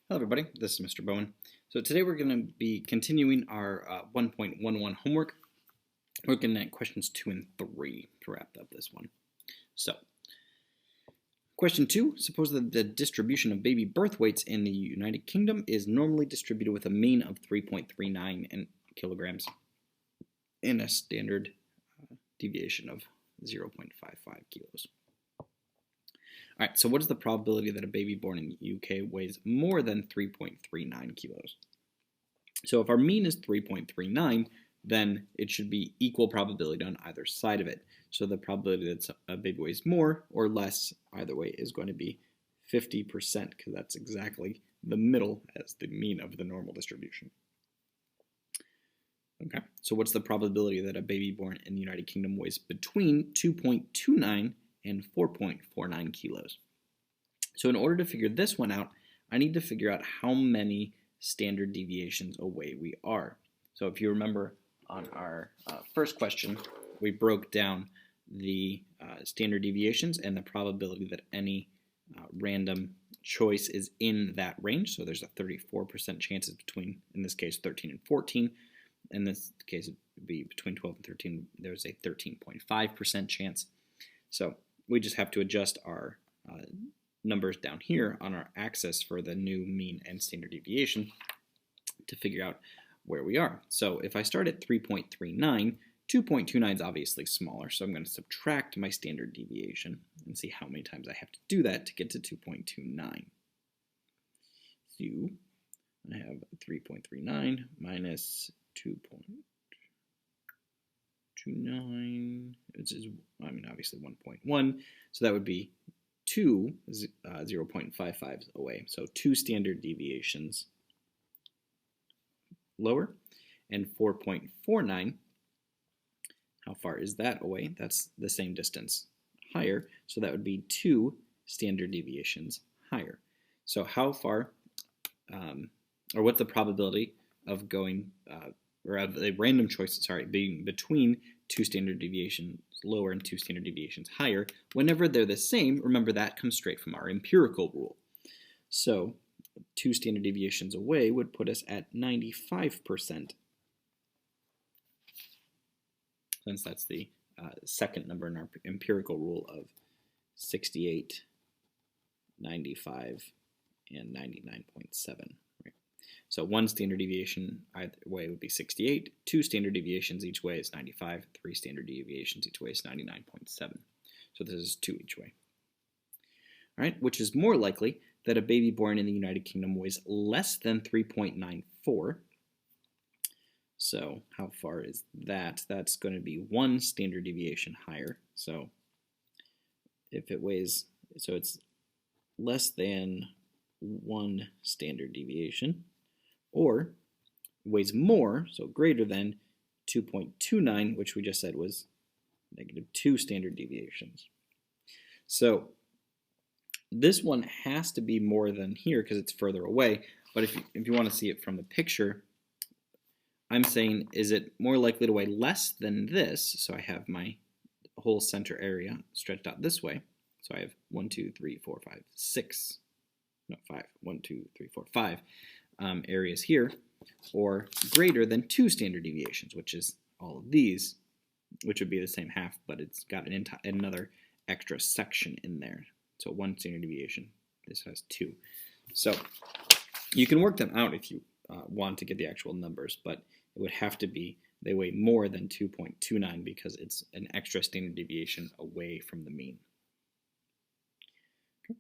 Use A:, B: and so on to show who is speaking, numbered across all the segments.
A: Hello everybody, this is Mr. Bowen. So today we're going to be continuing our 1.11 homework. We're looking at questions 2 and 3 to wrap up this one. So, question 2, suppose that the distribution of baby birth weights in the United Kingdom is normally distributed with a mean of 3.39 kilograms and a standard deviation of 0.55 kilos. Alright, so what is the probability that a baby born in the UK weighs more than 3.39 kilos? So if our mean is 3.39, then it should be equal probability on either side of it. So the probability that a baby weighs more or less either way is going to be 50%, because that's exactly the middle as the mean of the normal distribution. Okay, so what's the probability that a baby born in the United Kingdom weighs between 2.29 and 4.49 kilos? So in order to figure this one out, I need to figure out how many standard deviations away we are. So if you remember on our first question, we broke down the standard deviations and the probability that any random choice is in that range. So there's a 34% chance it's between, in this case, 13 and 14. In this case, it would be between 12 and 13. There's a 13.5% chance. So we just have to adjust our numbers down here on our axis for the new mean and standard deviation to figure out where we are. So if I start at 3.39, 2.29 is obviously smaller, so I'm going to subtract my standard deviation and see how many times I have to do that to get to 2.29. So I have 3.39 minus 2.29, which is, obviously 1.1, so that would be 2 0.55s away, so 2 standard deviations lower, and 4.49, how far is that away? That's the same distance higher, so that would be 2 standard deviations higher. So how far, or what's the probability of going, or of a random choice, being between 2 standard deviations lower and 2 standard deviations higher? Whenever they're the same, remember that comes straight from our empirical rule. So 2 standard deviations away would put us at 95%, since that's the second number in our empirical rule of 68, 95, and 99.7. Right? So 1 standard deviation either way would be 68, 2 standard deviations each way is 95, 3 standard deviations each way is 99.7. So this is 2 each way. All right, which is more likely that a baby born in the United Kingdom weighs less than 3.94. So how far is that? That's going to be 1 standard deviation higher. So if it weighs, so it's less than 1 standard deviation, or weighs more, so greater than 2.29, which we just said was negative 2 standard deviations. So this one has to be more than here because it's further away, but if you want to see it from the picture, I'm saying, is it more likely to weigh less than this? So I have my whole center area stretched out this way. So I have 1, 2, 3, 4, 5, 6, no, 5, 1, 2, 3, 4, 5 areas here, or greater than 2 standard deviations, which is all of these, which would be the same half, but it's got another extra section in there. So 1 standard deviation, this has 2. So you can work them out if you want to get the actual numbers, but it would have to be they weigh more than 2.29 because it's an extra standard deviation away from the mean. Okay.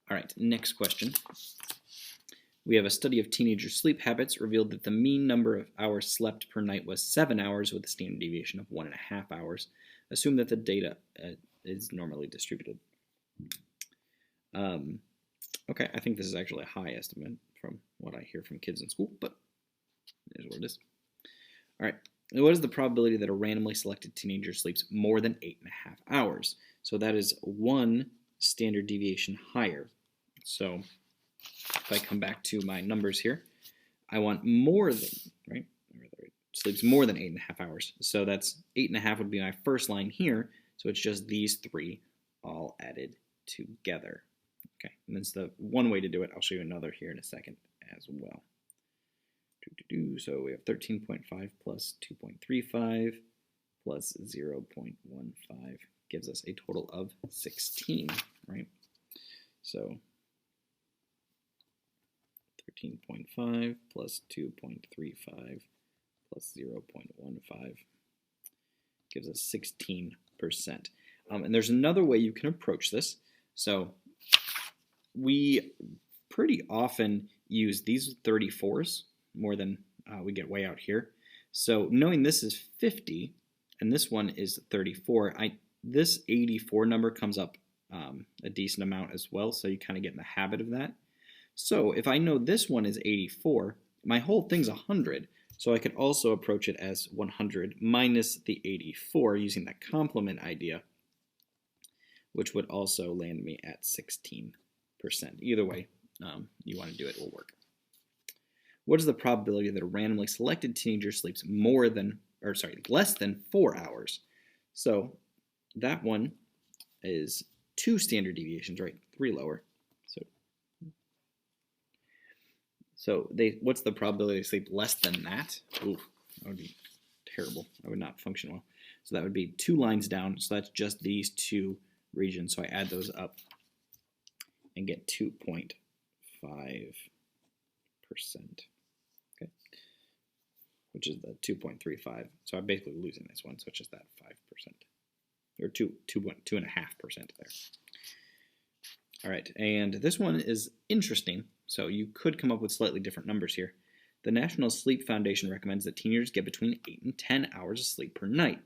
A: All right, next question. We have a study of teenager sleep habits revealed that the mean number of hours slept per night was 7 hours with a standard deviation of 1.5 hours. Assume that the data is normally distributed. Okay, I think this is actually a high estimate from what I hear from kids in school, but it is what it is. All right, what is the probability that a randomly selected teenager sleeps more than 8.5 hours? So that is 1 standard deviation higher. So if I come back to my numbers here, I want more than, right? Sleeps more than 8.5 hours. So that's 8.5 would be my first line here. So it's just these 3 all added together. Okay, and that's the one way to do it. I'll show you another here in a second as well. So we have 13.5 plus 2.35 plus 0.15 gives us a total of 16, right? So 13.5 plus 2.35 plus 0.15 gives us 16%. And there's another way you can approach this. So we pretty often use these 34s more than we get way out here. So knowing this is 50 and this one is 34, this 84 number comes up a decent amount as well, so you kind of get in the habit of that. So if I know this one is 84, my whole thing's 100, so I could also approach it as 100 minus the 84 using that complement idea, which would also land me at 16%. Either way you want to do it, will work. What is the probability that a randomly selected teenager sleeps less than 4 hours? So that one is 2 standard deviations, right? 3 lower. So what's the probability they sleep less than that? Ooh, that would be terrible. That would not function well. So that would be 2 lines down. So that's just these 2 regions. So I add those up and get 2.5%. Okay, which is the 2.35. So I'm basically losing this one. So it's just that 5%, or 2.5% there. All right, and this one is interesting. So you could come up with slightly different numbers here. The National Sleep Foundation recommends that teenagers get between 8 and 10 hours of sleep per night.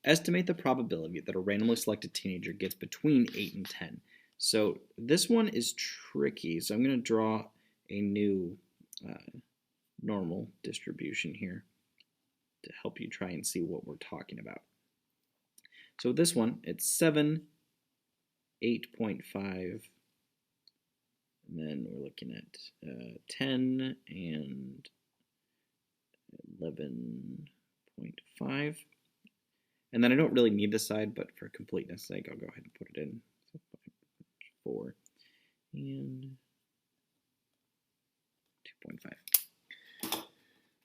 A: Estimate the probability that a randomly selected teenager gets between 8 and 10. So this one is tricky. So I'm going to draw a new normal distribution here to help you try and see what we're talking about. So this one, it's 7, 8.5, and then we're looking at 10 and 11.5. And then I don't really need this side, but for completeness sake, I'll go ahead and put it in. So 4 and 2.5.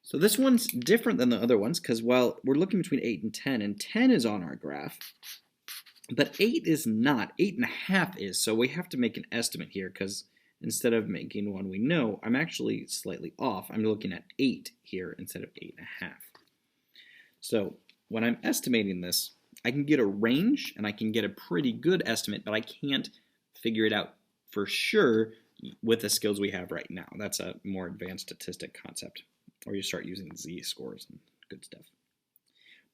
A: So this one's different than the other ones because while we're looking between 8 and 10 is on our graph, but 8 is not. 8.5 is, so we have to make an estimate here because instead of making one we know, I'm actually slightly off. I'm looking at 8 here instead of 8.5. So when I'm estimating this, I can get a range and I can get a pretty good estimate, but I can't figure it out for sure with the skills we have right now. That's a more advanced statistic concept, or you start using z-scores and good stuff.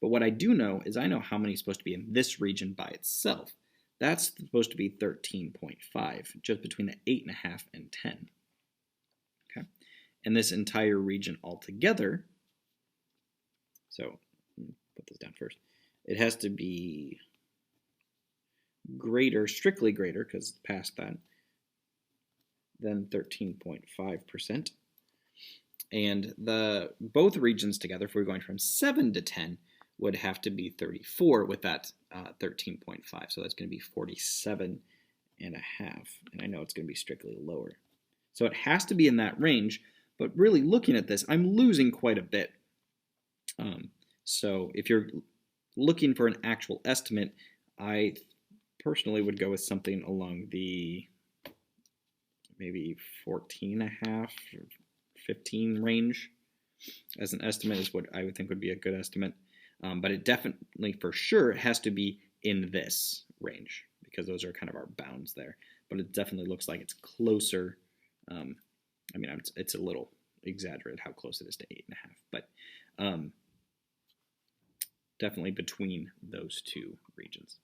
A: But what I do know is I know how many is supposed to be in this region by itself. That's supposed to be 13.5, just between the 8.5 and 10. Okay, and this entire region altogether, so put this down first, it has to be greater, strictly greater, because it's past that, than 13.5%. And both regions together, if we're going from 7 to 10, would have to be 34 with that 13.5. So that's going to be 47.5. And I know it's going to be strictly lower. So it has to be in that range. But really looking at this, I'm losing quite a bit. So if you're looking for an actual estimate, I personally would go with something along the maybe 14.5 or 15 range as an estimate is what I would think would be a good estimate. But it definitely, for sure, it has to be in this range because those are kind of our bounds there. But it definitely looks like it's closer. I mean, it's a little exaggerated how close it is to 8.5, but definitely between those 2 regions.